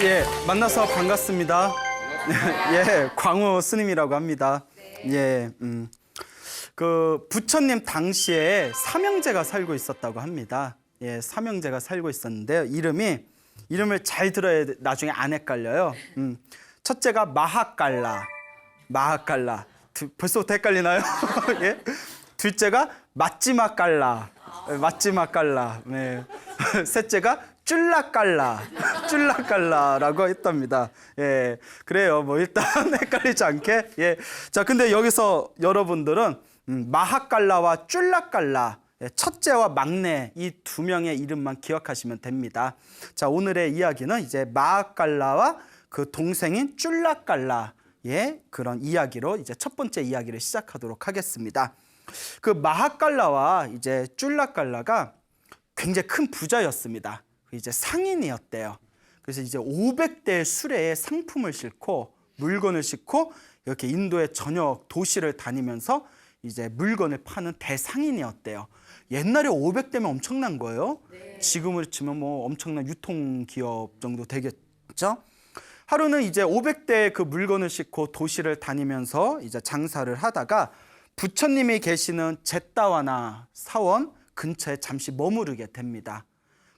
예, 만나서 반갑습니다. 예, 광우 스님이라고 합니다. 예, 그 부처님 당시에 삼형제가 살고 있었다고 합니다. 예, 삼형제가 살고 있었는데요. 이름을 잘 들어야 나중에 안 헷갈려요. 첫째가 마하깔라. 벌써부터 헷갈리나요? 예. 둘째가 마찌마깔라. 네. 셋째가 쫄라깔라라고 했답니다. 예, 그래요. 뭐 일단 헷갈리지 않게. 예, 자, 근데 여기서 여러분들은 마하깔라와 쫄라깔라, 첫째와 막내 이 두 명의 이름만 기억하시면 됩니다. 자, 오늘의 이야기는 이제 마하깔라와 그 동생인 쫄라깔라의 그런 이야기로 이제 첫 번째 이야기를 시작하도록 하겠습니다. 그 마하깔라와 이제 쫄라깔라가 굉장히 큰 부자였습니다. 이제 상인이었대요. 그래서 이제 500대 수레에 상품을 싣고 물건을 싣고 이렇게 인도의 전역 도시를 다니면서 이제 물건을 파는 대상인이었대요. 옛날에 500대면 엄청난 거예요. 네. 지금으로 치면 뭐 엄청난 유통기업 정도 되겠죠. 하루는 이제 500대 그 물건을 싣고 도시를 다니면서 이제 장사를 하다가 부처님이 계시는 제따와나 사원 근처에 잠시 머무르게 됩니다.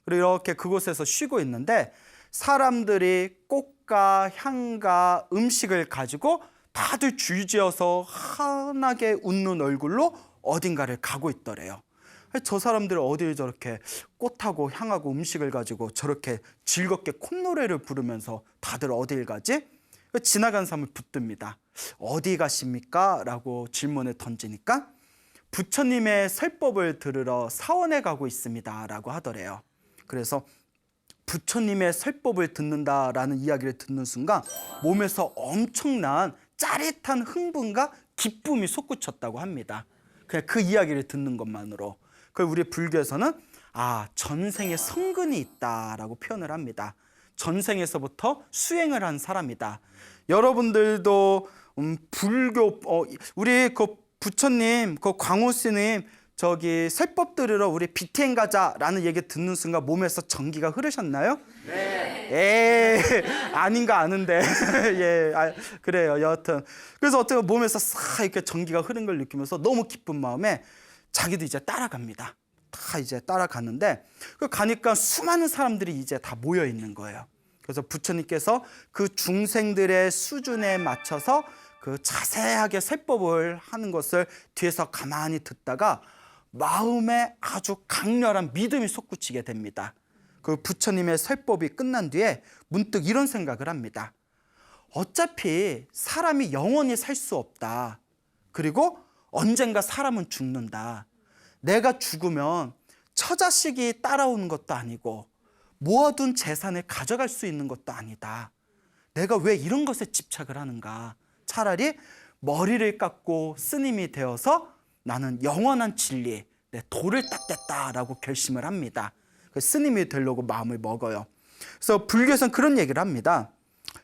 그리고 이렇게 그곳에서 쉬고 있는데 사람들이 꽃과 향과 음식을 가지고 다들 줄지어서 환하게 웃는 얼굴로 어딘가를 가고 있더래요. 저 사람들이 어딜 저렇게 꽃하고 향하고 음식을 가지고 저렇게 즐겁게 콧노래를 부르면서 다들 어딜 가지? 지나간 사람을 붙듭니다. 어디 가십니까? 라고 질문을 던지니까 부처님의 설법을 들으러 사원에 가고 있습니다 라고 하더래요. 그래서 부처님의 설법을 듣는다라는 이야기를 듣는 순간 몸에서 엄청난 짜릿한 흥분과 기쁨이 솟구쳤다고 합니다. 그냥 그 이야기를 듣는 것만으로. 그걸 우리 불교에서는 전생에 성근이 있다라고 표현을 합니다. 전생에서부터 수행을 한 사람이다. 여러분들도 불교 우리 그 부처님, 그 광우 스님 저기 설법 들으러 우리 BTN 가자라는 얘기 듣는 순간 몸에서 전기가 흐르셨나요? 네. 아닌가 아는데. 예, 그래요. 여하튼 그래서 어떻게 몸에서 싹 이렇게 전기가 흐른 걸 느끼면서 너무 기쁜 마음에 자기도 이제 따라갑니다. 다 이제 따라갔는데 그 가니까 수많은 사람들이 이제 다 모여 있는 거예요. 그래서 부처님께서 그 중생들의 수준에 맞춰서 그 자세하게 설법을 하는 것을 뒤에서 가만히 듣다가 마음에 아주 강렬한 믿음이 솟구치게 됩니다. 그 부처님의 설법이 끝난 뒤에 문득 이런 생각을 합니다. 어차피 사람이 영원히 살 수 없다. 그리고 언젠가 사람은 죽는다. 내가 죽으면 처자식이 따라오는 것도 아니고 모아둔 재산을 가져갈 수 있는 것도 아니다. 내가 왜 이런 것에 집착을 하는가. 차라리 머리를 깎고 스님이 되어서 나는 영원한 진리, 내 도를 닦겠다라고 결심을 합니다. 스님이 되려고 마음을 먹어요. 그래서 불교에서는 그런 얘기를 합니다.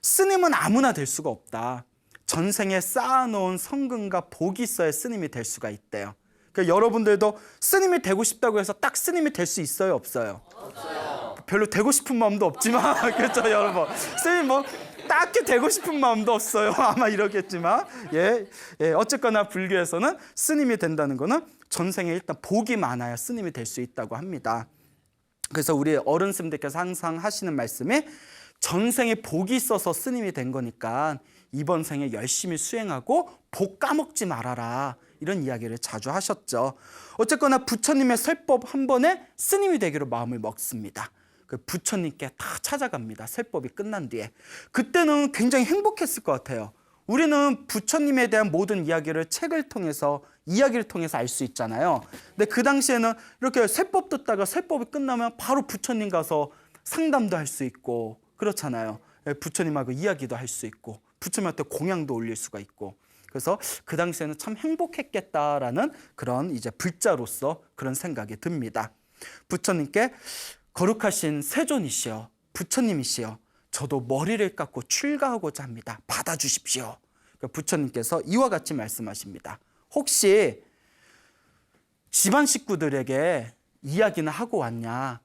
스님은 아무나 될 수가 없다. 전생에 쌓아놓은 성근과 복이 있어야 스님이 될 수가 있대요. 그러니까 여러분들도 스님이 되고 싶다고 해서 딱 스님이 될 수 있어요, 없어요? 없어요. 별로 되고 싶은 마음도 없지만 그렇죠, 여러분. 스님 뭐 딱히 되고 싶은 마음도 없어요. 아마 이러겠지만 어쨌거나 불교에서는 스님이 된다는 거는 전생에 일단 복이 많아야 스님이 될 수 있다고 합니다. 그래서 우리 어른 스님들께서 항상 하시는 말씀이 전생에 복이 있어서 스님이 된 거니까 이번 생에 열심히 수행하고 복 까먹지 말아라. 이런 이야기를 자주 하셨죠. 어쨌거나 부처님의 설법 한 번에 스님이 되기로 마음을 먹습니다. 그 부처님께 다 찾아갑니다. 설법이 끝난 뒤에. 그때는 굉장히 행복했을 것 같아요. 우리는 부처님에 대한 모든 이야기를 책을 통해서 이야기를 통해서 알 수 있잖아요. 근데 그 당시에는 이렇게 설법 듣다가 설법이 끝나면 바로 부처님 가서 상담도 할 수 있고 그렇잖아요. 부처님하고 이야기도 할 수 있고 부처님한테 공양도 올릴 수가 있고 그래서 그 당시에는 참 행복했겠다라는 그런 이제 불자로서 그런 생각이 듭니다. 부처님께 거룩하신 세존이시여, 부처님이시여, 저도 머리를 깎고 출가하고자 합니다. 받아주십시오. 부처님께서 이와 같이 말씀하십니다. 혹시 집안 식구들에게 이야기는 하고 왔냐?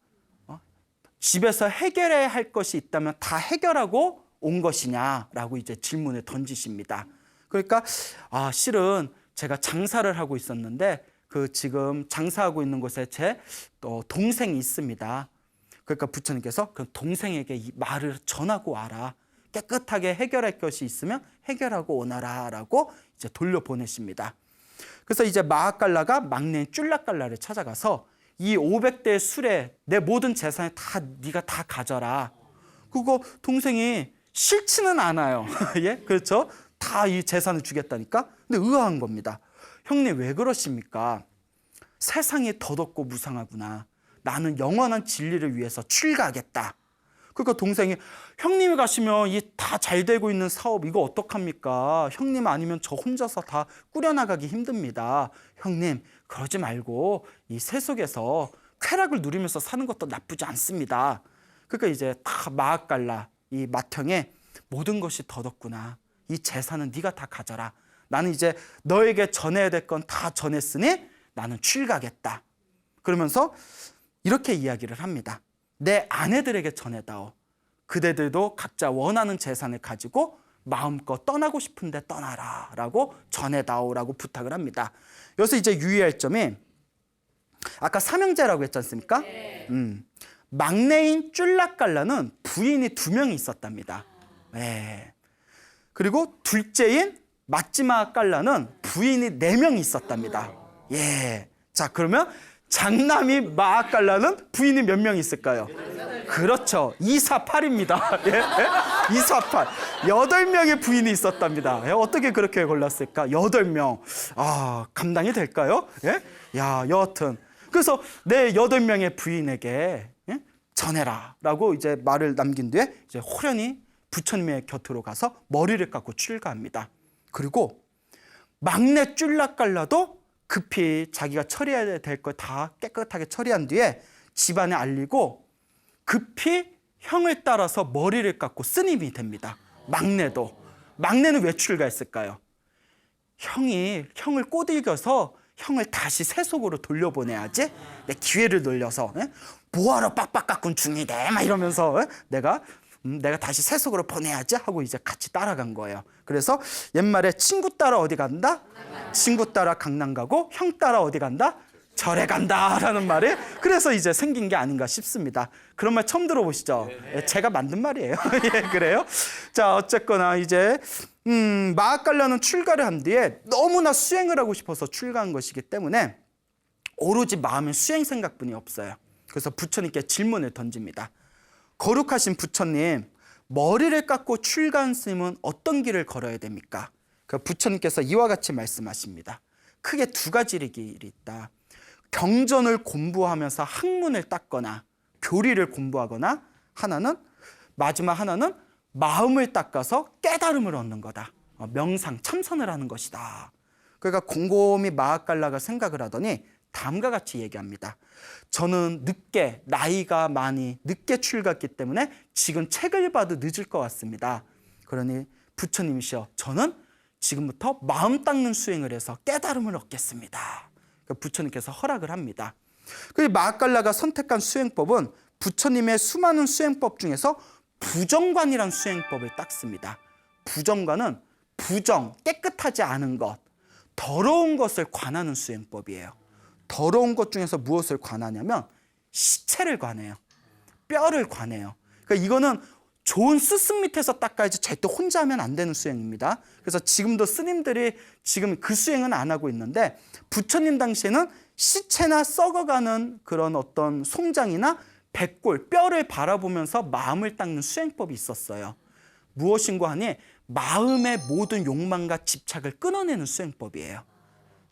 집에서 해결해야 할 것이 있다면 다 해결하고 온 것이냐라고 이제 질문을 던지십니다. 그러니까 실은 제가 장사를 하고 있었는데 그 지금 장사하고 있는 곳에 제 또 동생이 있습니다. 그러니까 부처님께서 그 동생에게 이 말을 전하고 와라. 깨끗하게 해결할 것이 있으면 해결하고 오너라라고 이제 돌려보내십니다. 그래서 이제 마하깔라가 막내인 쫄라깔라를 찾아가서 이 500대의 술에 내 모든 재산을 다 네가 다 가져라. 그거 동생이 싫지는 않아요. 예, 그렇죠? 다 이 재산을 주겠다니까. 근데 의아한 겁니다. 형님 왜 그러십니까? 세상이 더덥고 무상하구나. 나는 영원한 진리를 위해서 출가하겠다. 그러니까 동생이 형님이 가시면 이 다 잘 되고 있는 사업 이거 어떡합니까? 형님 아니면 저 혼자서 다 꾸려나가기 힘듭니다. 형님 그러지 말고 이 세속에서 쾌락을 누리면서 사는 것도 나쁘지 않습니다. 그러니까 이제 다 마하깔라 이 맏형에 모든 것이 더덥구나. 이 재산은 네가 다 가져라. 나는 이제 너에게 전해야 될 건 다 전했으니 나는 출가하겠다. 그러면서 이렇게 이야기를 합니다. 내 아내들에게 전해다오. 그대들도 각자 원하는 재산을 가지고 마음껏 떠나고 싶은데 떠나라 라고 전해다오라고 부탁을 합니다. 여기서 이제 유의할 점이 아까 삼형제라고 했지 않습니까? 막내인 쫄라깔라는 부인이 2명이 있었답니다. 네. 그리고 둘째인 마지막 깔라는 부인이 4명이 있었답니다. 예. 자, 그러면 장남이 마하깔라는 부인이 몇 명 있을까요? 그렇죠. 248입니다. 예? 248. 8명의 부인이 있었답니다. 예? 어떻게 그렇게 골랐을까? 8명. 감당이 될까요? 예? 야, 여하튼. 그래서 내 8명의 부인에게 예? 전해라. 라고 이제 말을 남긴 뒤에 이제 호련히 부처님의 곁으로 가서 머리를 깎고 출가합니다. 그리고 막내 쫄라깔라도 급히 자기가 처리해야 될 걸 다 깨끗하게 처리한 뒤에 집안에 알리고 급히 형을 따라서 머리를 깎고 스님이 됩니다. 막내도. 막내는 왜 출가했을까요? 형을 꼬들겨서 형을 다시 세속으로 돌려보내야지. 내 기회를 놀려서 뭐하러 빡빡 깎은 중이대 막 이러면서 내가 다시 세속으로 보내야지 하고 이제 같이 따라간 거예요. 그래서 옛말에 친구 따라 어디 간다? 친구 따라 강남 가고 형 따라 어디 간다? 절에 간다라는 말이 그래서 이제 생긴 게 아닌가 싶습니다. 그런 말 처음 들어보시죠? 네. 제가 만든 말이에요. 예, 그래요? 자, 어쨌거나 이제 마하깔라는 출가를 한 뒤에 너무나 수행을 하고 싶어서 출가한 것이기 때문에 오로지 마음에 수행 생각뿐이 없어요. 그래서 부처님께 질문을 던집니다. 거룩하신 부처님, 머리를 깎고 출가한 스님은 어떤 길을 걸어야 됩니까? 그 부처님께서 이와 같이 말씀하십니다. 크게 2가지 길이 있다. 경전을 공부하면서 학문을 닦거나 교리를 공부하거나 마지막 하나는 마음을 닦아서 깨달음을 얻는 거다. 명상, 참선을 하는 것이다. 그러니까 곰곰이 마하깔라가 생각을 하더니 다음과 같이 얘기합니다. 저는 나이가 많이 늦게 출갔기 때문에 지금 책을 봐도 늦을 것 같습니다. 그러니 부처님이시여, 저는 지금부터 마음 닦는 수행을 해서 깨달음을 얻겠습니다. 그러니까 부처님께서 허락을 합니다. 그리고 마하깔라가 선택한 수행법은 부처님의 수많은 수행법 중에서 부정관이라는 수행법을 닦습니다. 부정관은 깨끗하지 않은 것, 더러운 것을 관하는 수행법이에요. 더러운 것 중에서 무엇을 관하냐면 시체를 관해요. 뼈를 관해요. 그러니까 이거는 좋은 스승 밑에서 닦아야지 절대 혼자 하면 안 되는 수행입니다. 그래서 지금도 스님들이 지금 그 수행은 안 하고 있는데 부처님 당시에는 시체나 썩어가는 그런 어떤 송장이나 백골, 뼈를 바라보면서 마음을 닦는 수행법이 있었어요. 무엇인고 하니 마음의 모든 욕망과 집착을 끊어내는 수행법이에요.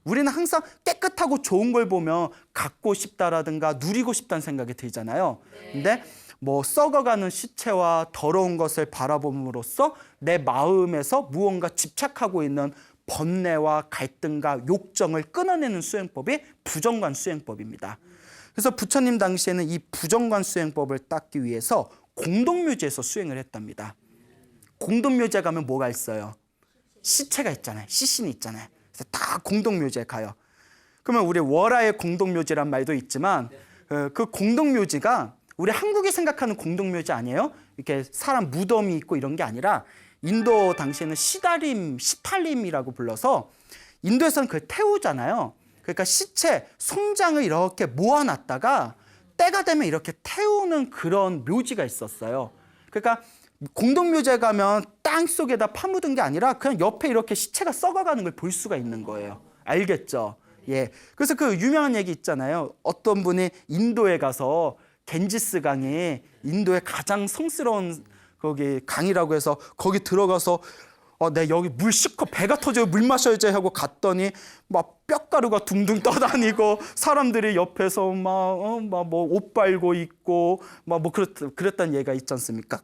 우리는 항상 깨끗하고 좋은 걸 보면 갖고 싶다라든가 누리고 싶다는 생각이 들잖아요. 근데 썩어가는 시체와 더러운 것을 바라봄으로써 내 마음에서 무언가 집착하고 있는 번뇌와 갈등과 욕정을 끊어내는 수행법이 부정관 수행법입니다. 그래서 부처님 당시에는 이 부정관 수행법을 닦기 위해서 공동묘지에서 수행을 했답니다. 공동묘지에 가면 뭐가 있어요? 시체가 있잖아요. 시신이 있잖아요. 그래서 다 공동묘지에 가요. 그러면 우리 월화의 공동묘지란 말도 있지만 그 공동묘지가 우리 한국이 생각하는 공동묘지 아니에요? 이렇게 사람 무덤이 있고 이런 게 아니라 인도 당시에는 시다림, 시탈림이라고 불러서 인도에서는 그걸 태우잖아요. 그러니까 시체, 송장을 이렇게 모아놨다가 때가 되면 이렇게 태우는 그런 묘지가 있었어요. 그러니까 공동묘지에 가면 땅 속에다 파묻은 게 아니라 그냥 옆에 이렇게 시체가 썩어가는 걸 볼 수가 있는 거예요. 알겠죠? 예. 그래서 그 유명한 얘기 있잖아요. 어떤 분이 인도에 가서 겐지스 강이 인도의 가장 성스러운 거기 강이라고 해서 거기 들어가서 내 여기 물 씻고 배가 터져요. 물 마셔야지 하고 갔더니 막 뼈가루가 둥둥 떠다니고 사람들이 옆에서 막 뭐 옷 빨고 있고 막 뭐 그랬다는 얘기가 있지 않습니까?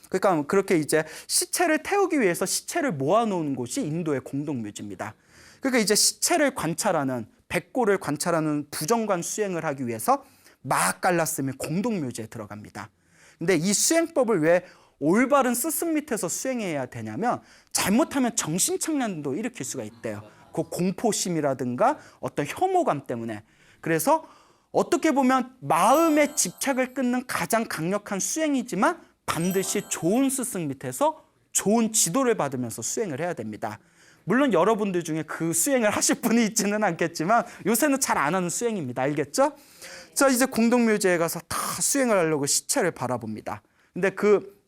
그러니까 그렇게 이제 시체를 태우기 위해서 시체를 모아놓은 곳이 인도의 공동묘지입니다. 그러니까 이제 시체를 관찰하는 백골을 관찰하는 부정관 수행을 하기 위해서 마하칼라스미 공동묘지에 들어갑니다. 근데 이 수행법을 왜 올바른 스승 밑에서 수행해야 되냐면 잘못하면 정신착란도 일으킬 수가 있대요. 그 공포심이라든가 어떤 혐오감 때문에. 그래서 어떻게 보면 마음의 집착을 끊는 가장 강력한 수행이지만 반드시 좋은 스승 밑에서 좋은 지도를 받으면서 수행을 해야 됩니다. 물론 여러분들 중에 그 수행을 하실 분이 있지는 않겠지만 요새는 잘 안 하는 수행입니다. 알겠죠? 자, 이제 공동묘지에 가서 다 수행을 하려고 시체를 바라봅니다. 근데 그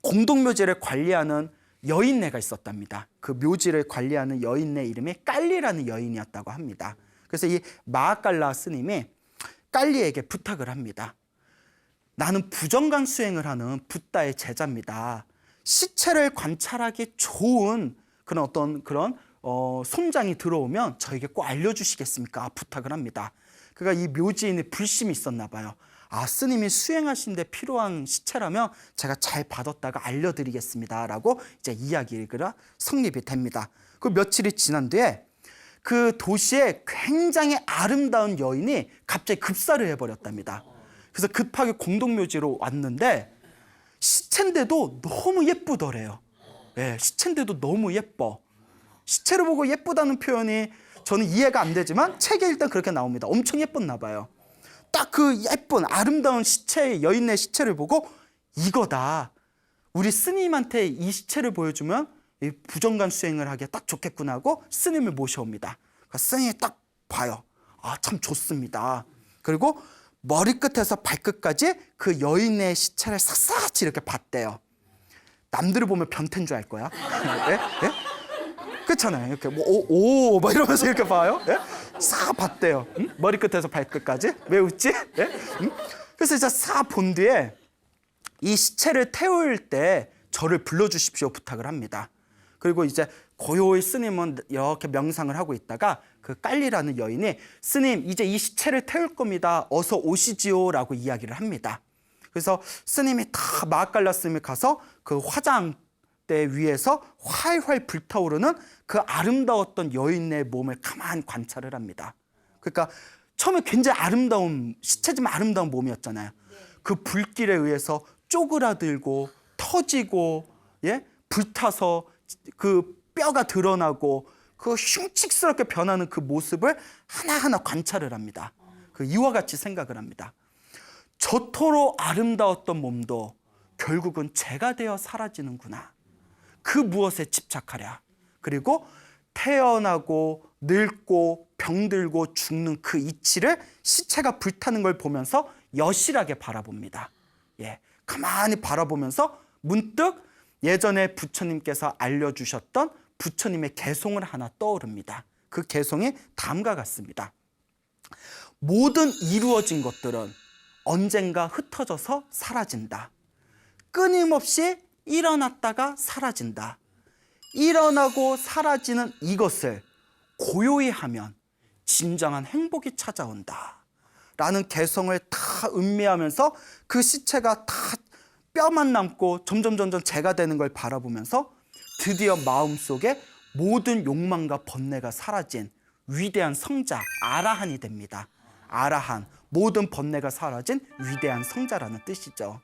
공동묘지를 관리하는 여인네가 있었답니다. 그 묘지를 관리하는 여인네 이름이 깔리라는 여인이었다고 합니다. 그래서 이 마하칼라 스님이 깔리에게 부탁을 합니다. 나는 부정관 수행을 하는 붓다의 제자입니다. 시체를 관찰하기 좋은 그런 손장이 들어오면 저에게 꼭 알려주시겠습니까? 부탁을 합니다. 그러니까 이 묘지인의 불심이 있었나 봐요. 스님이 수행하신 데 필요한 시체라면 제가 잘 받았다가 알려드리겠습니다. 라고 이제 이야기가 성립이 됩니다. 그 며칠이 지난 뒤에 그 도시에 굉장히 아름다운 여인이 갑자기 급사를 해버렸답니다. 그래서 급하게 공동묘지로 왔는데 시체인데도 너무 예쁘더래요. 네, 시체인데도 너무 예뻐. 시체를 보고 예쁘다는 표현이 저는 이해가 안 되지만 책에 일단 그렇게 나옵니다. 엄청 예뻤나 봐요. 딱 그 예쁜 아름다운 시체의 여인의 시체를 보고 이거다. 우리 스님한테 이 시체를 보여주면 이 부정관 수행을 하기에 딱 좋겠구나 하고 스님을 모셔옵니다. 그러니까 스님이 딱 봐요. 참 좋습니다. 그리고 머리끝에서 발끝까지 그 여인의 시체를 샅샅이 이렇게 봤대요. 남들을 보면 변태인 줄 알 거야. 예? 예? 그렇잖아요. 이렇게 막 이러면서 이렇게 봐요. 예? 싹 봤대요. 응? 머리끝에서 발끝까지. 왜 웃지? 예? 응? 그래서 이제 싹 본 뒤에 이 시체를 태울 때 저를 불러주십시오 부탁을 합니다. 그리고 이제 고요히 스님은 이렇게 명상을 하고 있다가 그 깔리라는 여인이 스님 이제 이 시체를 태울 겁니다. 어서 오시지요 라고 이야기를 합니다. 그래서 스님이 다 마하칼라 스님이 가서 그 화장대 위에서 활활 불타오르는 그 아름다웠던 여인의 몸을 가만히 관찰을 합니다. 그러니까 처음에 굉장히 아름다운 시체지만 아름다운 몸이었잖아요. 그 불길에 의해서 쪼그라들고 터지고 예? 불타서 그 뼈가 드러나고 그 흉측스럽게 변하는 그 모습을 하나하나 관찰을 합니다. 그 이와 같이 생각을 합니다. 저토록 아름다웠던 몸도 결국은 죄가 되어 사라지는구나. 그 무엇에 집착하랴. 그리고 태어나고 늙고 병들고 죽는 그 이치를 시체가 불타는 걸 보면서 여실하게 바라봅니다. 예, 가만히 바라보면서 문득 예전에 부처님께서 알려주셨던 부처님의 개송을 하나 떠오릅니다. 그 개송이 다음과 같습니다. 모든 이루어진 것들은 언젠가 흩어져서 사라진다. 끊임없이 일어났다가 사라진다. 일어나고 사라지는 이것을 고요히 하면 진정한 행복이 찾아온다. 라는 개성을 다 음미하면서 그 시체가 다 뼈만 남고 점점 재가 되는 걸 바라보면서 드디어 마음속에 모든 욕망과 번뇌가 사라진 위대한 성자 아라한이 됩니다. 아라한, 모든 번뇌가 사라진 위대한 성자라는 뜻이죠.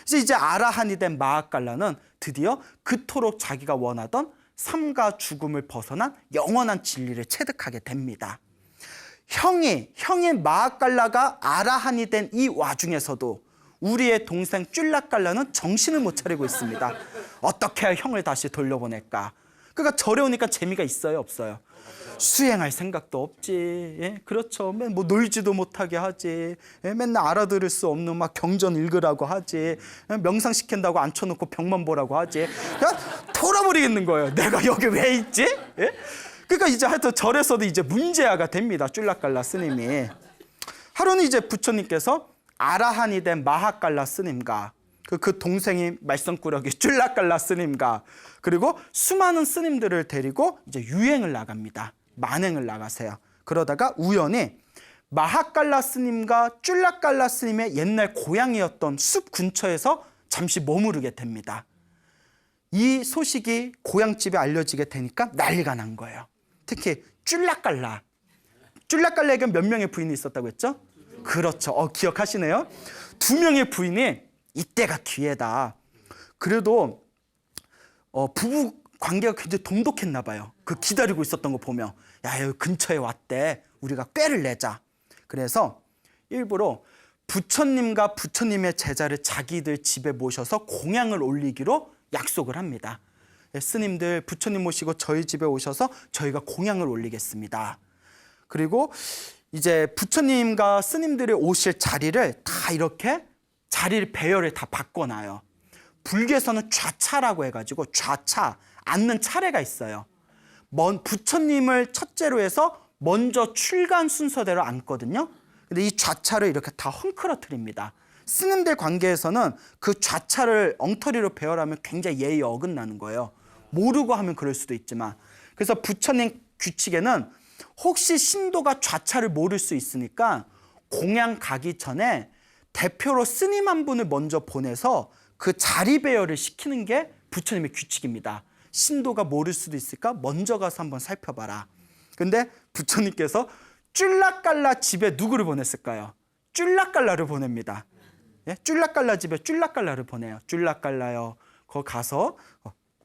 그래서 이제 아라한이 된 마하칼라는 드디어 그토록 자기가 원하던 삶과 죽음을 벗어난 영원한 진리를 체득하게 됩니다. 형이 마하칼라가 아라한이 된 이 와중에서도 우리의 동생 쫄락깔라는 정신을 못 차리고 있습니다. 어떻게 해야 형을 다시 돌려보낼까? 그러니까 절에 오니까 재미가 있어요, 없어요? 수행할 생각도 없지. 예? 그렇죠. 뭐 놀지도 못하게 하지. 예? 맨날 알아들을 수 없는 막 경전 읽으라고 하지. 예? 명상시킨다고 앉혀놓고 병만 보라고 하지. 그냥 돌아버리겠는 거예요. 내가 여기 왜 있지? 예? 그러니까 이제 하여튼 절에서도 이제 문제아가 됩니다. 쫄락깔라 스님이. 하루는 이제 부처님께서 아라한이 된 마하깔라 스님과 그 동생이 말썽꾸러기 쫄락깔라 스님과 그리고 수많은 스님들을 데리고 이제 유행을 나갑니다. 만행을 나가세요. 그러다가 우연히 마하깔라 스님과 쫄락깔라 스님의 옛날 고향이었던 숲 근처에서 잠시 머무르게 됩니다. 이 소식이 고향집에 알려지게 되니까 난리가 난 거예요. 특히 쫄락깔라에게 몇 명의 부인이 있었다고 했죠? 그렇죠. 기억하시네요. 2명의 부인이 이때가 기회다. 그래도 부부 관계가 굉장히 돈독했나 봐요. 그 기다리고 있었던 거 보면 야, 여기 근처에 왔대. 우리가 꾀를 내자. 그래서 일부러 부처님과 부처님의 제자를 자기들 집에 모셔서 공양을 올리기로 약속을 합니다. 스님들 부처님 모시고 저희 집에 오셔서 저희가 공양을 올리겠습니다. 그리고 이제 부처님과 스님들이 오실 자리를 다 이렇게 자리를 배열을 다 바꿔놔요. 불교에서는 좌차라고 해가지고 좌차, 앉는 차례가 있어요. 부처님을 첫째로 해서 먼저 출간 순서대로 앉거든요. 근데 이 좌차를 이렇게 다 헝클어뜨립니다. 스님들 관계에서는 그 좌차를 엉터리로 배열하면 굉장히 예의에 어긋나는 거예요. 모르고 하면 그럴 수도 있지만. 그래서 부처님 규칙에는 혹시 신도가 좌차를 모를 수 있으니까 공양 가기 전에 대표로 스님 한 분을 먼저 보내서 그 자리 배열을 시키는 게 부처님의 규칙입니다. 신도가 모를 수도 있으니까 먼저 가서 한번 살펴봐라. 근데 부처님께서 쫄락깔라 집에 누구를 보냈을까요? 쫄락깔라를 보냅니다. 예? 쫄락깔라 집에 쫄락깔라를 보내요. 쫄락깔라요. 거기 가서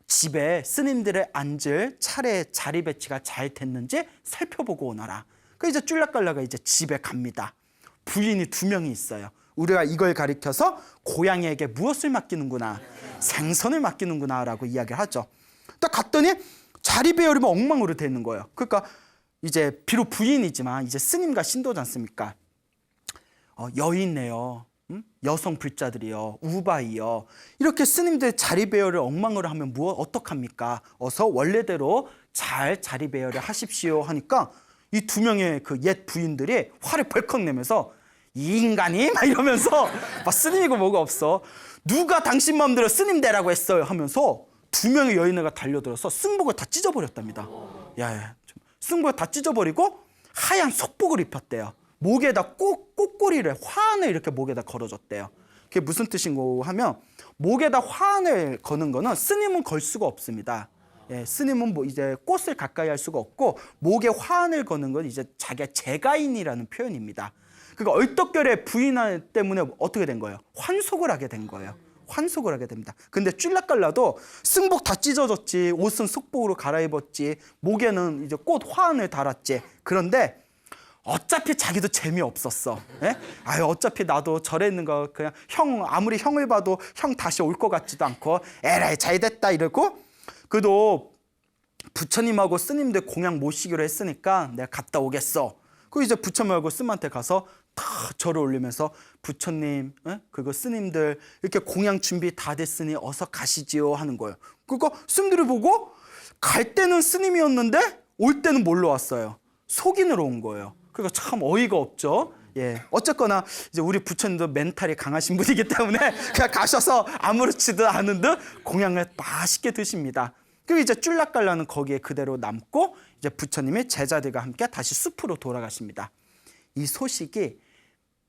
집에 스님들의 앉을 차례 자리 배치가 잘 됐는지 살펴보고 오너라. 그 이제 쫄락깔라가 이제 집에 갑니다. 부인이 2명이 있어요. 우리가 이걸 가리켜서 고양이에게 무엇을 맡기는구나, 생선을 맡기는구나라고 이야기를 하죠. 딱 갔더니 자리 배열이 뭐 엉망으로 되는 거예요. 그러니까 이제 비록 부인이지만 이제 스님과 신도지 않습니까? 여인네요. 여성 불자들이요, 우바이요. 이렇게 스님들 자리 배열을 엉망으로 하면 어떡합니까? 어서 원래대로 잘 자리 배열을 하십시오 하니까 이 2명의 그 옛 부인들이 화를 벌컥 내면서 이 인간이 막 이러면서 막 스님이고 뭐가 없어. 누가 당신 마음대로 스님 되라고 했어요 하면서 2명의 여인애가 달려들어서 승복을 다 찢어버렸답니다. 야, 승복을 다 찢어버리고 하얀 속복을 입혔대요. 목에다 꼬꼬리를 화환을 이렇게 목에다 걸어줬대요. 그게 무슨 뜻인고 하면 목에다 화환을 거는 거는 스님은 걸 수가 없습니다. 예, 스님은 뭐 이제 꽃을 가까이 할 수가 없고 목에 화환을 거는 건 이제 자기가 제가인이라는 표현입니다. 그러니까 얼떨결에 부인 때문에 어떻게 된 거예요? 환속을 하게 된 거예요. 환속을 하게 됩니다. 근데 쫄락깔라도 승복 다 찢어졌지, 옷은 속복으로 갈아입었지, 목에는 이제 꽃 화환을 달았지. 그런데 어차피 자기도 재미없었어. 예? 아유, 어차피 나도 절에 있는 거 그냥 아무리 형을 봐도 형 다시 올 것 같지도 않고 에라이 잘 됐다 이러고, 그래도 부처님하고 스님들 공양 모시기로 했으니까 내가 갔다 오겠어. 그 이제 부처님하고 스님한테 가서 다 절을 올리면서 부처님, 그리고 스님들 이렇게 공양 준비 다 됐으니 어서 가시지요 하는 거예요. 그러니까 스님들이 보고 갈 때는 스님이었는데 올 때는 뭘로 왔어요? 속인으로 온 거예요. 그러니까 참 어이가 없죠. 예, 어쨌거나 이제 우리 부처님도 멘탈이 강하신 분이기 때문에 그냥 가셔서 아무렇지도 않은 듯 공양을 맛있게 드십니다. 그리고 이제 쫄락깔라는 거기에 그대로 남고 이제 부처님이 제자들과 함께 다시 숲으로 돌아가십니다. 이 소식이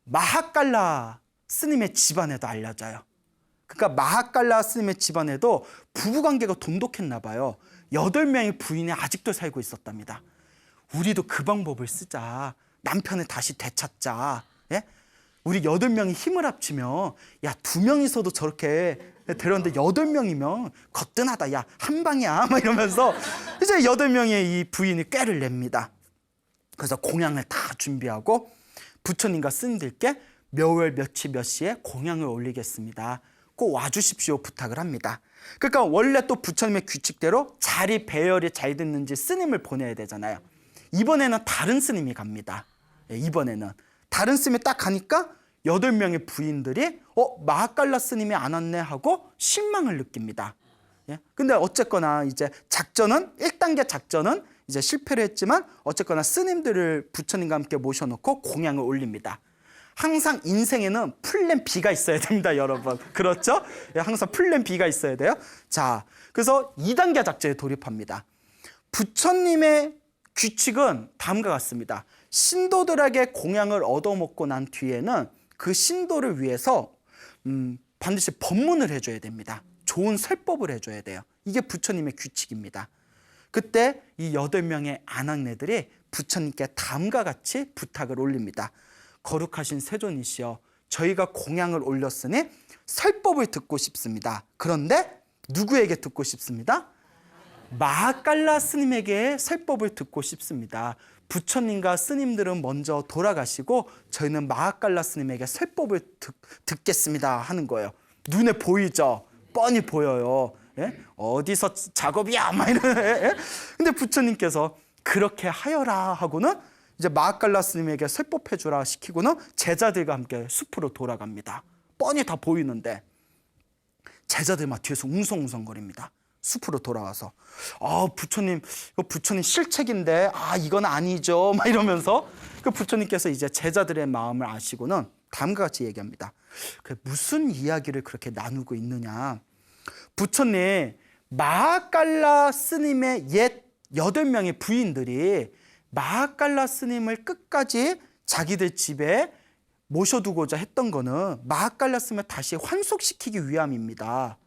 마하깔라 스님의 집안에도 알려져요. 그러니까 마하깔라 스님의 집안에도 부부관계가 돈독했나 봐요. 8명의 부인이 아직도 살고 있었답니다. 우리도 그 방법을 쓰자. 남편을 다시 되찾자. 예? 우리 8명이 힘을 합치면 야 2명이서도 저렇게 데려왔는데 8명이면 거뜬하다. 야 한 방이야. 막 이러면서 이제 8명의 이 부인이 꾀를 냅니다. 그래서 공양을 다 준비하고 부처님과 스님들께 몇월 며칠 몇 시에 공양을 올리겠습니다. 꼭 와주십시오 부탁을 합니다. 그러니까 원래 또 부처님의 규칙대로 자리 배열이 잘 됐는지 스님을 보내야 되잖아요. 이번에는 다른 스님이 갑니다. 이번에는 다른 스님이 딱 가니까 8명의 부인들이 마하깔라 스님이 안 왔네 하고 실망을 느낍니다. 근데 어쨌거나 이제 작전은 1단계 작전은 이제 실패를 했지만 어쨌거나 스님들을 부처님과 함께 모셔놓고 공양을 올립니다. 항상 인생에는 플랜 B가 있어야 됩니다, 여러분. 그렇죠? 항상 플랜 B가 있어야 돼요. 자, 그래서 2단계 작전에 돌입합니다. 부처님의 규칙은 다음과 같습니다. 신도들에게 공양을 얻어먹고 난 뒤에는 그 신도를 위해서 반드시 법문을 해줘야 됩니다. 좋은 설법을 해줘야 돼요. 이게 부처님의 규칙입니다. 그때 이 8명의 아낙네들이 부처님께 다음과 같이 부탁을 올립니다. 거룩하신 세존이시여, 저희가 공양을 올렸으니 설법을 듣고 싶습니다. 그런데 누구에게 듣고 싶습니다? 마하깔라 스님에게 설법을 듣고 싶습니다. 부처님과 스님들은 먼저 돌아가시고 저희는 마하깔라 스님에게 설법을 듣겠습니다 하는 거예요. 눈에 보이죠? 뻔히 보여요. 예? 어디서 작업이야? 막 이런. 예? 근데 부처님께서 그렇게 하여라 하고는 이제 마하깔라 스님에게 설법해 주라 시키고는 제자들과 함께 숲으로 돌아갑니다. 뻔히 다 보이는데 제자들 막 뒤에서 웅성웅성거립니다. 숲으로 돌아와서 부처님, 이거 부처님 실책인데 이건 아니죠 막 이러면서 그 부처님께서 이제 제자들의 마음을 아시고는 다음과 같이 얘기합니다. 무슨 이야기를 그렇게 나누고 있느냐. 부처님, 마하깔라 스님의 옛 8명의 부인들이 마하깔라 스님을 끝까지 자기들 집에 모셔두고자 했던 거는 마하깔라 스님을 다시 환속시키기 위함입니다.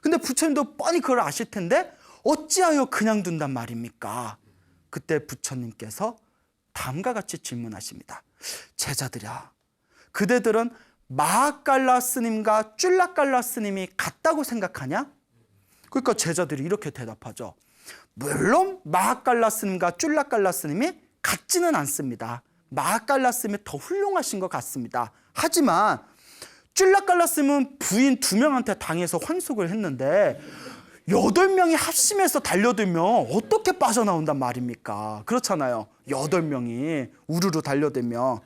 근데 부처님도 뻔히 그걸 아실 텐데 어찌하여 그냥 둔단 말입니까? 그때 부처님께서 다음과 같이 질문하십니다. 제자들아, 그대들은 마하깔라 스님과 쫄라깔라 스님이 같다고 생각하냐? 그러니까 제자들이 이렇게 대답하죠. 물론 마하깔라 스님과 쫄라깔라 스님이 같지는 않습니다. 마하깔라 스님이 더 훌륭하신 것 같습니다. 하지만 쫄라깔라 스님은 부인 2명한테 당해서 환속을 했는데 8명이 합심해서 달려들면 어떻게 빠져나온단 말입니까? 그렇잖아요. 8명이 우르르 달려들면.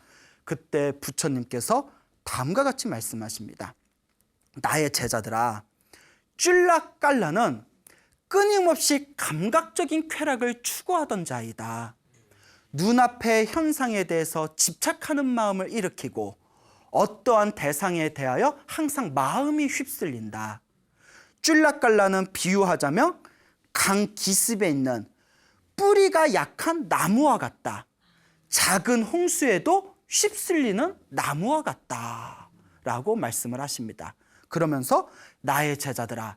그때 부처님께서 다음과 같이 말씀하십니다. 나의 제자들아, 쫄라깔라는 끊임없이 감각적인 쾌락을 추구하던 자이다. 눈앞의 현상에 대해서 집착하는 마음을 일으키고 어떠한 대상에 대하여 항상 마음이 휩쓸린다. 쫄라깔라는 비유하자면 강 기슭에 있는 뿌리가 약한 나무와 같다. 작은 홍수에도 휩쓸리는 나무와 같다 라고 말씀을 하십니다. 그러면서 나의 제자들아,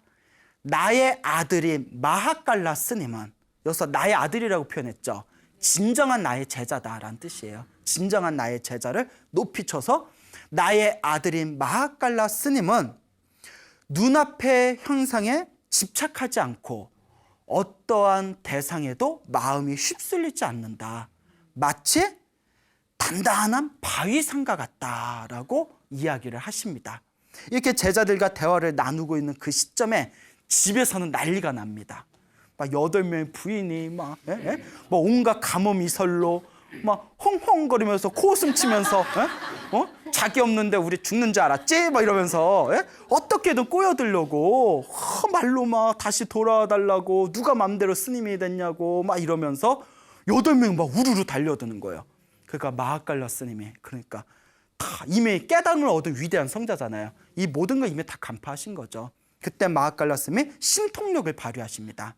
나의 아들인 마하깔라 스님은, 여기서 나의 아들이라고 표현했죠. 진정한 나의 제자다라는 뜻이에요. 진정한 나의 제자를 높이 쳐서 나의 아들인 마하깔라 스님은 눈앞의 현상에 집착하지 않고 어떠한 대상에도 마음이 휩쓸리지 않는다. 마치 단단한 바위산과 같다라고 이야기를 하십니다. 이렇게 제자들과 대화를 나누고 있는 그 시점에 집에서는 난리가 납니다. 막 8명의 부인이 막 온갖 가뭄이설로 막 헝헝거리면서 코웃음 치면서 자기 없는데 우리 죽는 줄 알았지? 막 이러면서 어떻게든 꼬여들려고 말로 막 다시 돌아와 달라고, 누가 맘대로 스님이 됐냐고 막 이러면서 8명이 막 우르르 달려드는 거예요. 그러니까 마하깔라 스님이, 그러니까 다 이미 깨달음을 얻은 위대한 성자잖아요. 이 모든 걸 이미 다 간파하신 거죠. 그때 마하깔라 스님이 신통력을 발휘하십니다.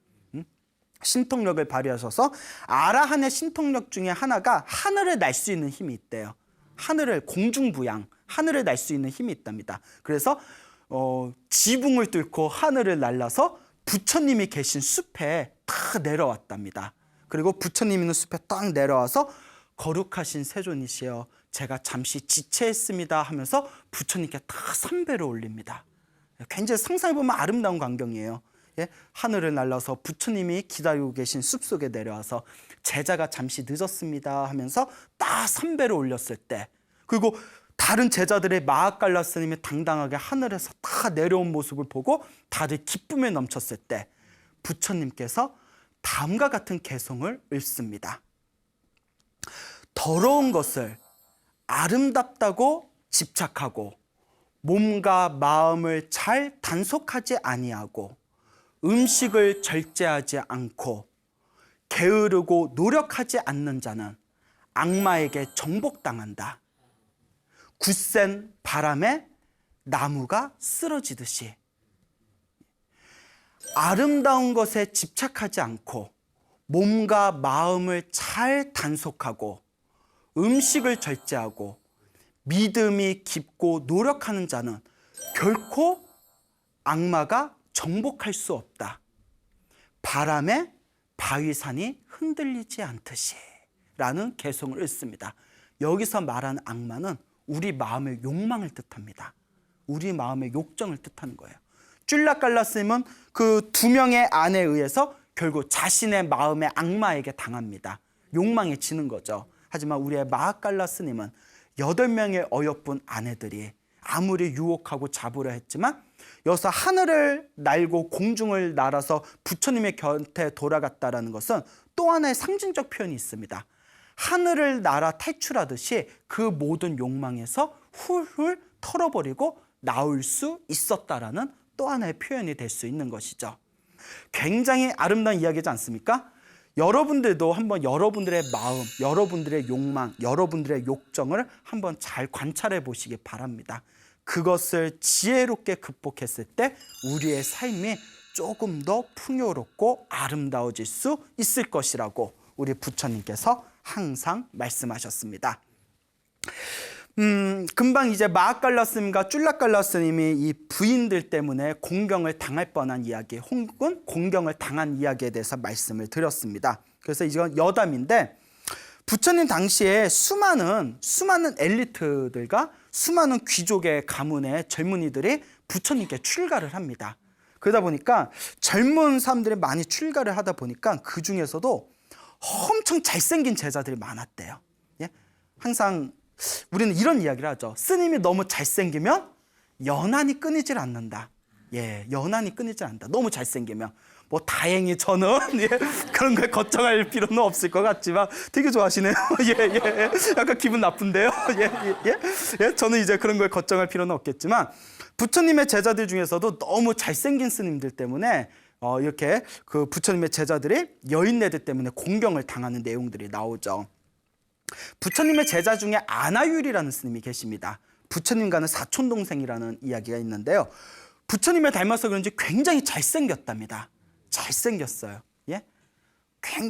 신통력을 발휘하셔서 아라한의 신통력 중에 하나가 하늘을 날 수 있는 힘이 있대요. 하늘을, 공중부양, 하늘을 날 수 있는 힘이 있답니다. 그래서 지붕을 뚫고 하늘을 날라서 부처님이 계신 숲에 딱 내려왔답니다. 그리고 부처님 있는 숲에 딱 내려와서 거룩하신 세존이시여, 제가 잠시 지체했습니다 하면서 부처님께 딱 선배를 올립니다. 굉장히 상상해보면 아름다운 광경이에요. 하늘을 날라서 부처님이 기다리고 계신 숲속에 내려와서 제자가 잠시 늦었습니다 하면서 딱 선배를 올렸을 때, 그리고 다른 제자들의 마하갈라 스님이 당당하게 하늘에서 다 내려온 모습을 보고 다들 기쁨에 넘쳤을 때 부처님께서 다음과 같은 개성을 읽습니다. 더러운 것을 아름답다고 집착하고 몸과 마음을 잘 단속하지 아니하고 음식을 절제하지 않고 게으르고 노력하지 않는 자는 악마에게 정복당한다. 굳센 바람에 나무가 쓰러지듯이 아름다운 것에 집착하지 않고 몸과 마음을 잘 단속하고 음식을 절제하고 믿음이 깊고 노력하는 자는 결코 악마가 정복할 수 없다. 바람에 바위산이 흔들리지 않듯이 라는 개성을 읽습니다. 여기서 말하는 악마는 우리 마음의 욕망을 뜻합니다. 우리 마음의 욕정을 뜻하는 거예요. 쫄라깔라 스님은 그 두 명의 아내에 의해서 결국 자신의 마음의 악마에게 당합니다. 욕망에 지는 거죠. 하지만 우리의 마하갈라 스님은 8명의 어여쁜 아내들이 아무리 유혹하고 잡으려 했지만 여기서 하늘을 날고 공중을 날아서 부처님의 곁에 돌아갔다는 것은 또 하나의 상징적 표현이 있습니다. 하늘을 날아 탈출하듯이 그 모든 욕망에서 훌훌 털어버리고 나올 수 있었다라는 또 하나의 표현이 될 수 있는 것이죠. 굉장히 아름다운 이야기지 않습니까? 여러분들도 한번 여러분들의 마음, 여러분들의 욕망, 여러분들의 욕정을 한번 잘 관찰해 보시기 바랍니다. 그것을 지혜롭게 극복했을 때 우리의 삶이 조금 더 풍요롭고 아름다워질 수 있을 것이라고 우리 부처님께서 항상 말씀하셨습니다. 금방 이제 마하갈라 스님과 쫄라깔라 스님이 이 부인들 때문에 공경을 당할 뻔한 이야기 혹은 공경을 당한 이야기에 대해서 말씀을 드렸습니다. 그래서 이건 여담인데 부처님 당시에 수많은 엘리트들과 수많은 귀족의 가문의 젊은이들이 부처님께 출가를 합니다. 그러다 보니까 젊은 사람들이 많이 출가를 하다 보니까 그 중에서도 엄청 잘생긴 제자들이 많았대요. 예? 항상 우리는 이런 이야기를 하죠. 스님이 너무 잘생기면 연한이 끊이질 않는다. 예, 연한이 끊이질 않는다. 너무 잘생기면. 뭐 다행히 저는 예, 그런 걸 걱정할 필요는 없을 것 같지만 되게 좋아하시네요. 예. 약간 기분 나쁜데요. 예. 저는 이제 그런 걸 걱정할 필요는 없겠지만 부처님의 제자들 중에서도 너무 잘생긴 스님들 때문에 이렇게 그 부처님의 제자들이 여인네들 때문에 공경을 당하는 내용들이 나오죠. 부처님의 제자 중에 아나율이라는 스님이 계십니다. 부처님과는 사촌동생이라는 이야기가 있는데요. 부처님을 닮아서 그런지 굉장히 잘생겼답니다. 잘생겼어요. 예?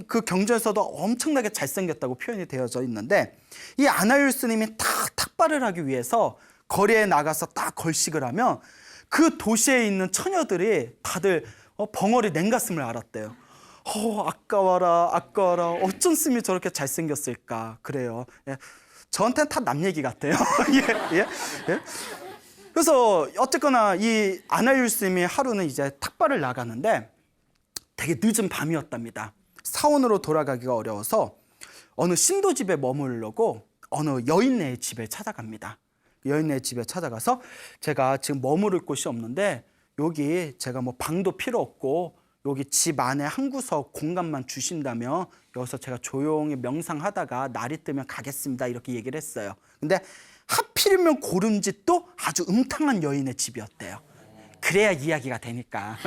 그 경전에서도 엄청나게 잘생겼다고 표현이 되어져 있는데 이 아나율 스님이 딱 탁발을 하기 위해서 거리에 나가서 딱 걸식을 하면 그 도시에 있는 처녀들이 다들 벙어리 냉가슴을 앓았대요. 아까워라 어쩐 스님이 저렇게 잘생겼을까 그래요. 예. 저한테는 다 남 얘기 같아요. 예. 그래서 어쨌거나 이 아나율 스님이 하루는 이제 탁발을 나가는데 되게 늦은 밤이었답니다. 사원으로 돌아가기가 어려워서 어느 신도집에 머무르려고 어느 여인네의 집에 찾아갑니다. 여인네의 집에 찾아가서 제가 지금 머무를 곳이 없는데 여기 제가 뭐 방도 필요 없고 여기 집 안에 한 구석 공간만 주신다면 여기서 제가 조용히 명상하다가 날이 뜨면 가겠습니다. 이렇게 얘기를 했어요. 근데 하필이면 고른 집도 아주 음탕한 여인의 집이었대요. 그래야 이야기가 되니까.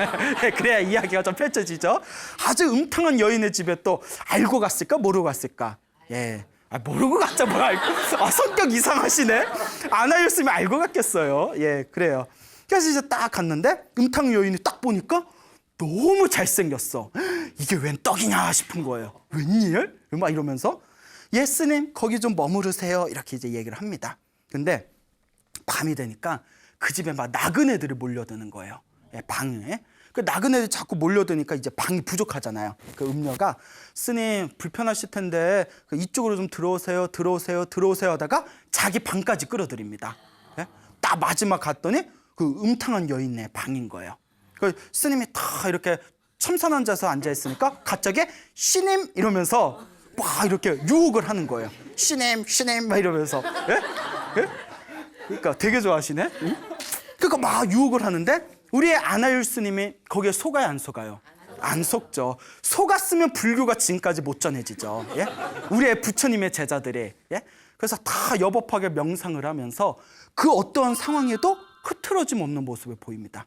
그래야 이야기가 좀 펼쳐지죠. 아주 음탕한 여인의 집에 또 알고 갔을까 모르고 갔을까. 예. 모르고 갔자 뭘 알고. 성격 이상하시네. 아나율 스님이 알고 갔겠어요. 예, 그래요. 그래서 이제 딱 갔는데 음탕 여인이 딱 보니까 너무 잘생겼어. 이게 웬 떡이냐 싶은 거예요. 웬일? 막 이러면서 예 스님 거기 좀 머무르세요. 이렇게 이제 얘기를 합니다. 근데 밤이 되니까 그 집에 막 나그네들이 몰려드는 거예요. 예, 방에. 그 나그네들이 자꾸 몰려드니까 이제 방이 부족하잖아요. 그 음녀가 스님 불편하실 텐데 이쪽으로 좀 들어오세요 하다가 자기 방까지 끌어들입니다. 예? 딱 마지막 갔더니 그 음탕한 여인네 방인 거예요. 그 스님이 다 이렇게 첨산앉아서 앉아있으니까 갑자기 시님 이러면서 막 이렇게 유혹을 하는 거예요. 시님 막 이러면서. 예? 예? 그러니까 되게 좋아하시네. 응? 그러니까 막 유혹을 하는데 우리의 아나율 스님이 거기에 속아요, 안 속아요? 안 속죠. 속았으면 불교가 지금까지 못 전해지죠. 예? 우리의 부처님의 제자들이. 예? 그래서 다 여법하게 명상을 하면서 그 어떠한 상황에도 흐트러짐 없는 모습을 보입니다.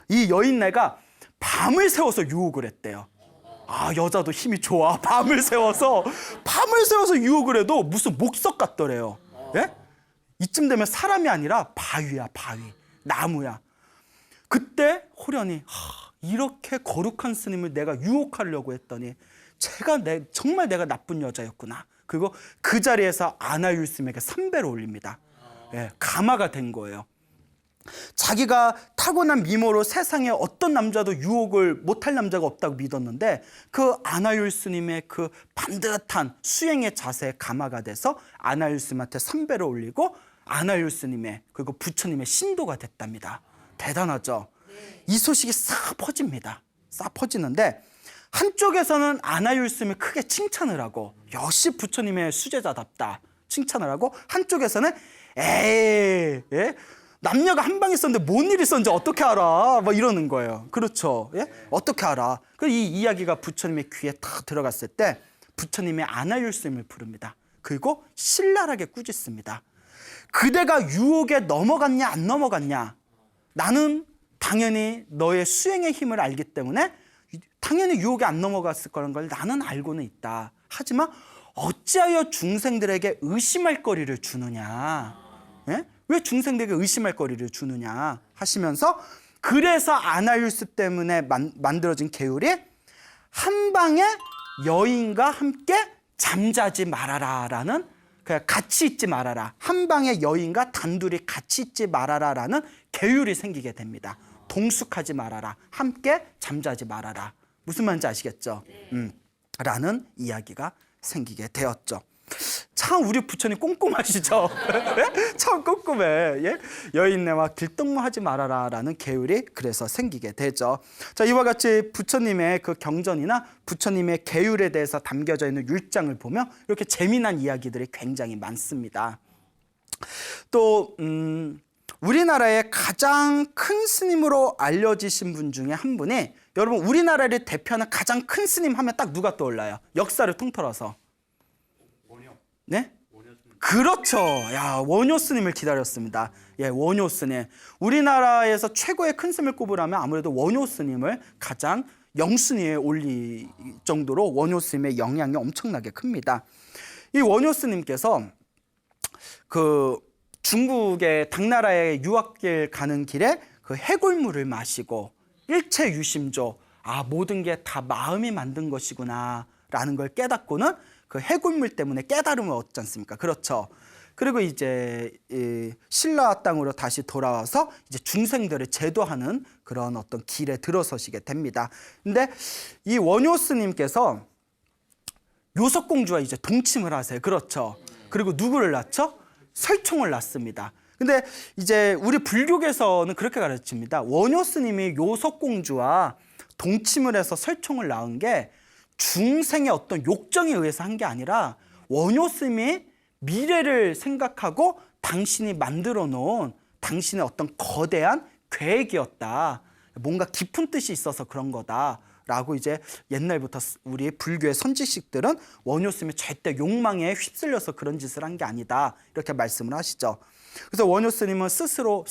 이 여인네가 밤을 새워서 유혹을 했대요. 아, 여자도 힘이 좋아. 밤을 새워서 유혹을 해도 무슨 목석 같더래요. 예? 이쯤 되면 사람이 아니라 바위야, 바위. 나무야. 그때 호련히 이렇게 거룩한 스님을 내가 유혹하려고 했더니 정말 내가 나쁜 여자였구나. 그리고 그 자리에서 아나율 스님에게 3배를 올립니다. 예, 가마가 된 거예요. 자기가 타고난 미모로 세상에 어떤 남자도 유혹을 못할 남자가 없다고 믿었는데 그 아나율 스님의 그 반듯한 수행의 자세에 가마가 돼서 아나율 스님한테 3배를 올리고 아나율 스님의 그리고 부처님의 신도가 됐답니다. 대단하죠? 이 소식이 싹 퍼집니다. 싹 퍼지는데 한쪽에서는 아나율 스님을 크게 칭찬을 하고 역시 부처님의 수제자답다 칭찬을 하고 한쪽에서는 에이 예? 남녀가 한 방에 있었는데 뭔 일이 있었는지 어떻게 알아? 막 이러는 거예요. 그렇죠? 예? 어떻게 알아? 이 이야기가 부처님의 귀에 딱 들어갔을 때 부처님의 아나율 스님을 부릅니다. 그리고 신랄하게 꾸짖습니다. 그대가 유혹에 넘어갔냐 안 넘어갔냐? 나는 당연히 너의 수행의 힘을 알기 때문에 당연히 유혹에 안 넘어갔을 거라는 걸 나는 알고는 있다. 하지만 어찌하여 중생들에게 의심할 거리를 주느냐? 예? 왜 중생들에게 의심할 거리를 주느냐 하시면서 그래서 아나율스 때문에 만들어진 계율이 한 방에 여인과 함께 잠자지 말아라라는 그냥 같이 있지 말아라. 한 방에 여인과 단둘이 같이 있지 말아라라는 계율이 생기게 됩니다. 동숙하지 말아라. 함께 잠자지 말아라. 무슨 말인지 아시겠죠? 라는 이야기가 생기게 되었죠. 참 우리 부처님 꼼꼼하시죠? 참 꼼꼼해. 예? 여인네와 길동무하지 말아라 라는 계율이 그래서 생기게 되죠. 자, 이와 같이 부처님의 그 경전이나 부처님의 계율에 대해서 담겨져 있는 율장을 보면 이렇게 재미난 이야기들이 굉장히 많습니다. 또 우리나라의 가장 큰 스님으로 알려지신 분 중에 한 분이 여러분 우리나라를 대표하는 가장 큰 스님 하면 딱 누가 떠올라요? 역사를 통틀어서. 네? 그렇죠. 야, 원효 스님을 기다렸습니다. 예, 원효 스님. 우리나라에서 최고의 큰 스님을 꼽으라면 아무래도 원효 스님을 가장 영순위에 올릴 정도로 원효 스님의 영향이 엄청나게 큽니다. 이 원효 스님께서 그 중국의 당나라의 유학길 가는 길에 그 해골물을 마시고 일체 유심조, 아, 모든 게 다 마음이 만든 것이구나라는 걸 깨닫고는 그 해골물 때문에 깨달음을 얻지 않습니까? 그렇죠. 그리고 이제 이 신라 땅으로 다시 돌아와서 이제 중생들을 제도하는 그런 어떤 길에 들어서시게 됩니다. 근데 이 원효 스님께서 요석공주와 이제 동침을 하세요. 그렇죠. 그리고 누구를 낳죠? 설총을 낳습니다. 근데 이제 우리 불교계에서는 그렇게 가르칩니다. 원효 스님이 요석공주와 동침을 해서 설총을 낳은 게 중생의 어떤 욕정에 의해서 한 게 아니라 원효 스님이 미래를 생각하고 당신이 만들어 놓은 당신의 어떤 거대한 계획이었다. 뭔가 깊은 뜻이 있어서 그런 거다라고 이제 옛날부터 우리 불교의 선지식들은 원효 스님이 절대 욕망에 휩쓸려서 그런 짓을 한 게 아니다. 이렇게 말씀을 하시죠. 그래서 원효 스님은 스스로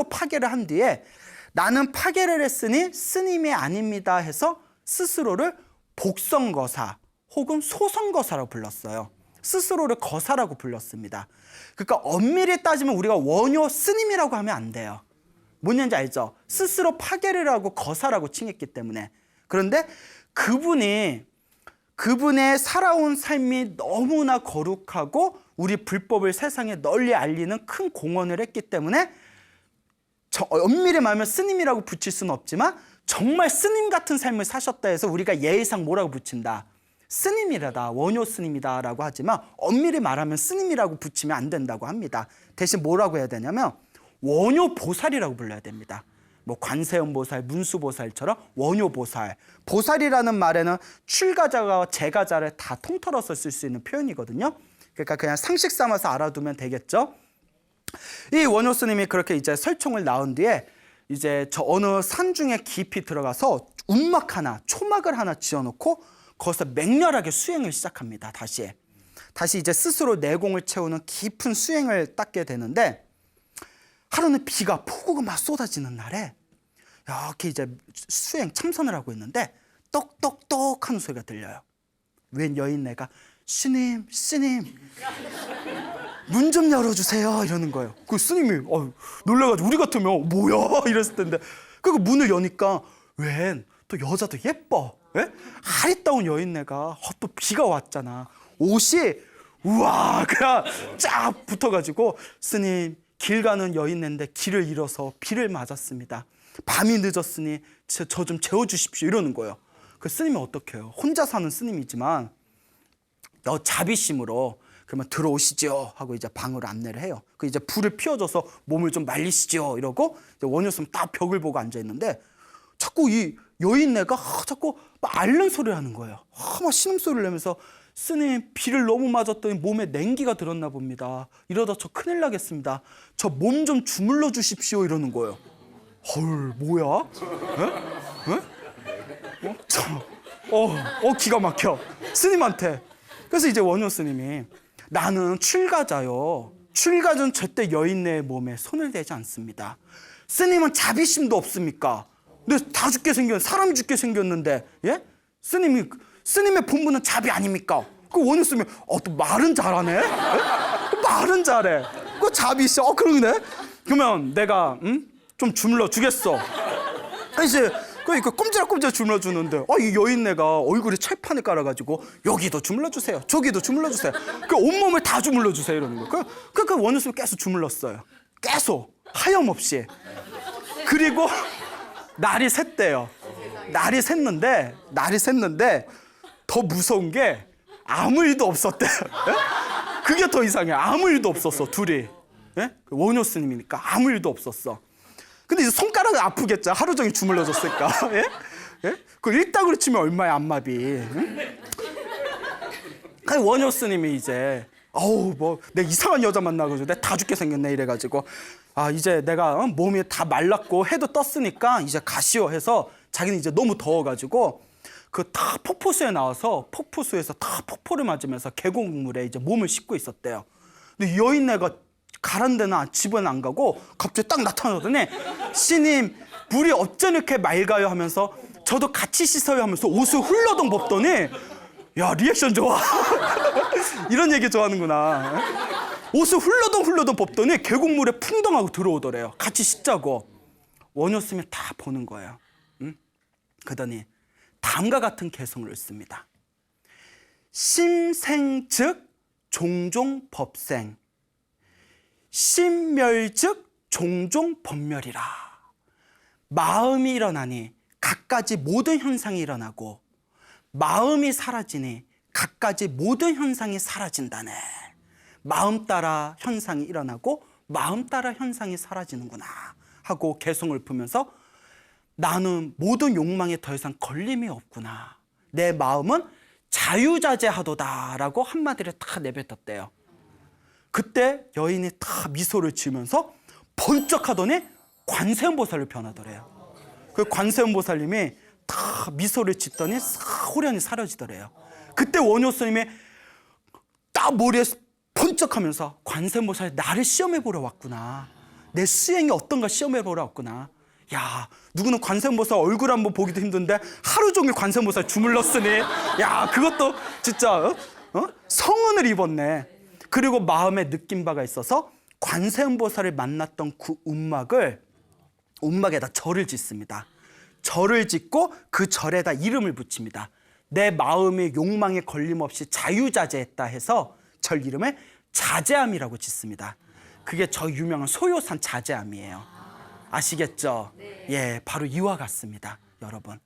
파괴를 한 뒤에 나는 파괴를 했으니 스님이 아닙니다 해서 스스로를 복성거사 혹은 소성거사라고 불렀어요. 스스로를 거사라고 불렀습니다. 그러니까 엄밀히 따지면 우리가 원효 스님이라고 하면 안 돼요. 뭔지 알죠? 스스로 파괴를 하고 거사라고 칭했기 때문에. 그런데 그분의 살아온 삶이 너무나 거룩하고 우리 불법을 세상에 널리 알리는 큰 공헌을 했기 때문에 엄밀히 말하면 스님이라고 붙일 수는 없지만 정말 스님 같은 삶을 사셨다 해서 우리가 예의상 뭐라고 붙인다? 스님이라다, 원효 스님이다라고 하지만 엄밀히 말하면 스님이라고 붙이면 안 된다고 합니다. 대신 뭐라고 해야 되냐면 원효 보살이라고 불러야 됩니다. 뭐 관세음 보살, 문수 보살처럼 원효 보살. 보살이라는 말에는 출가자와 재가자를 다 통틀어서 쓸 수 있는 표현이거든요. 그러니까 그냥 상식 삼아서 알아두면 되겠죠. 이 원효 스님이 그렇게 이제 설총을 낳은 뒤에 이제 저 어느 산 중에 깊이 들어가서 움막 하나, 초막을 하나 지어놓고 거기서 맹렬하게 수행을 시작합니다. 다시 이제 스스로 내공을 채우는 깊은 수행을 닦게 되는데, 하루는 비가 폭우가 막 쏟아지는 날에 이렇게 이제 수행 참선을 하고 있는데 똑똑똑 하는 소리가 들려요. 웬 여인네가 스님 문 좀 열어주세요 이러는 거예요. 그 스님이 놀라가지고 우리 같으면 뭐야 이랬을 텐데, 그 문을 여니까 웬 또 여자도 예뻐, 예? 아리따운 여인네가 또 비가 왔잖아. 옷이 우와 그냥 쫙 붙어가지고, 스님 길 가는 여인네인데 길을 잃어서 비를 맞았습니다. 밤이 늦었으니 저 좀 재워주십시오 이러는 거예요. 그 스님이 어떻게 해요? 혼자 사는 스님이지만 자비심으로 그러면 들어오시죠 하고 이제 방으로 안내를 해요. 그 이제 불을 피워줘서 몸을 좀 말리시죠 이러고, 원효 스님 딱 벽을 보고 앉아 있는데 자꾸 이 여인네가 자꾸 막 앓는 소리를 하는 거예요. 막 신음소리를 내면서 스님 비를 너무 맞았더니 몸에 냉기가 들었나 봅니다. 이러다 저 큰일 나겠습니다. 저 몸 좀 주물러 주십시오 이러는 거예요. 헐 뭐야? 기가 막혀 스님한테. 그래서 이제 원효 스님이 나는 출가자요. 출가자는 절대 여인네의 몸에 손을 대지 않습니다. 스님은 자비심도 없습니까? 근데 다 죽게 생겼는데, 사람이 죽게 생겼는데, 예? 스님의 본분은 자비 아닙니까? 그 원효 스님이 또 말은 잘하네. 예? 말은 잘해. 그 자비시 그러네. 그러면 내가 좀 주물러 주겠어. 이제 그 꼼지락꼼지락 주물러 주는데 이 여인네가 얼굴에 철판을 깔아가지고 여기도 주물러 주세요, 저기도 주물러 주세요, 그 온몸을 다 주물러 주세요 이러는 거예요. 그 원효 스님이 계속 주물렀어요. 계속 하염없이. 그리고 날이 샜대요. 날이 샜는데 더 무서운 게 아무 일도 없었대요. 예? 그게 더 이상해. 아무 일도 없었어 둘이. 예? 원효 스님이니까 아무 일도 없었어. 근데 이제 손가락은 아프겠죠. 하루 종일 주물러줬으니까. 예? 예? 그 일당으로 치면 얼마야 안마비. 응? 원효 스님이 이제 내 이상한 여자 만나가지고 내 다 죽게 생겼네 이래가지고, 이제 내가 몸이 다 말랐고 해도 떴으니까 이제 가시오 해서, 자기는 이제 너무 더워가지고 그 다 폭포수에 나와서 폭포수에서 다 폭포를 맞으면서 계곡물에 이제 몸을 씻고 있었대요. 근데 여인네가 가란 데는 집은 안 가고 갑자기 딱 나타나더니 스님 물이 어쩜 이렇게 맑아요 하면서 저도 같이 씻어요 하면서 옷을 훌러덩 벗더니, 야 리액션 좋아. 이런 얘기 좋아하는구나. 옷을 훌러덩 벗더니 계곡물에 풍덩하고 들어오더래요. 같이 씻자고. 원효 스님이 다 보는 거예요. 그러더니 다음과 같은 개성을 씁니다. 심생즉 종종 법생, 심멸즉 종종 법멸이라. 마음이 일어나니 갖가지 모든 현상이 일어나고, 마음이 사라지니 갖가지 모든 현상이 사라진다네. 마음 따라 현상이 일어나고 마음 따라 현상이 사라지는구나 하고 개성을 풀면서, 나는 모든 욕망에 더 이상 걸림이 없구나. 내 마음은 자유자재하도다라고 한마디를 다 내뱉었대요. 그때 여인이 다 미소를 지으면서 번쩍 하더니 관세음보살로 변하더래요. 그 관세음보살님이 다 미소를 짓더니 호련히 사라지더래요. 그때 원효 스님이 딱 머리에 번쩍하면서 관세음보살이 나를 시험해보러 왔구나. 내 수행이 어떤가 시험해보러 왔구나. 야, 누구는 관세음보살 얼굴 한번 보기도 힘든데 하루 종일 관세음보살 주물렀으니, 야, 그것도 진짜 성은을 입었네. 그리고 마음에 느낀 바가 있어서 관세음보살을 만났던 그 움막에다 절을 짓습니다. 절을 짓고 그 절에다 이름을 붙입니다. 내 마음의 욕망에 걸림없이 자유자재했다 해서 절 이름을 자재암이라고 짓습니다. 그게 저 유명한 소요산 자재암이에요. 아시겠죠? 네. 예, 바로 이와 같습니다. 여러분,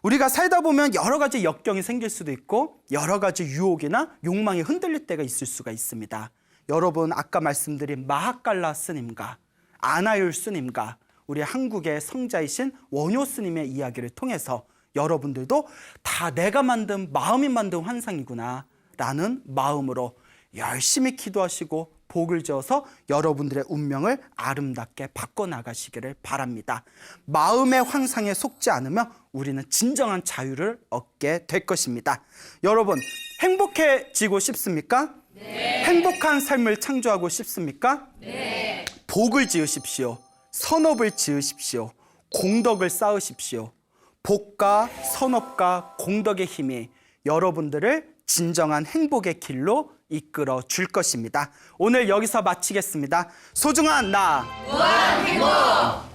우리가 살다 보면 여러 가지 역경이 생길 수도 있고 여러 가지 유혹이나 욕망이 흔들릴 때가 있을 수가 있습니다. 여러분, 아까 말씀드린 마하깔라 스님과 아나율 스님과 우리 한국의 성자이신 원효 스님의 이야기를 통해서 여러분들도 다 내가 만든, 마음이 만든 환상이구나 라는 마음으로 열심히 기도하시고 복을 지어서 여러분들의 운명을 아름답게 바꿔나가시기를 바랍니다. 마음의 환상에 속지 않으면 우리는 진정한 자유를 얻게 될 것입니다. 여러분, 행복해지고 싶습니까? 네. 행복한 삶을 창조하고 싶습니까? 네. 복을 지으십시오. 선업을 지으십시오. 공덕을 쌓으십시오. 복과 선업과 공덕의 힘이 여러분들을 진정한 행복의 길로 이끌어 줄 것입니다. 오늘 여기서 마치겠습니다. 소중한 나, 무한 행복!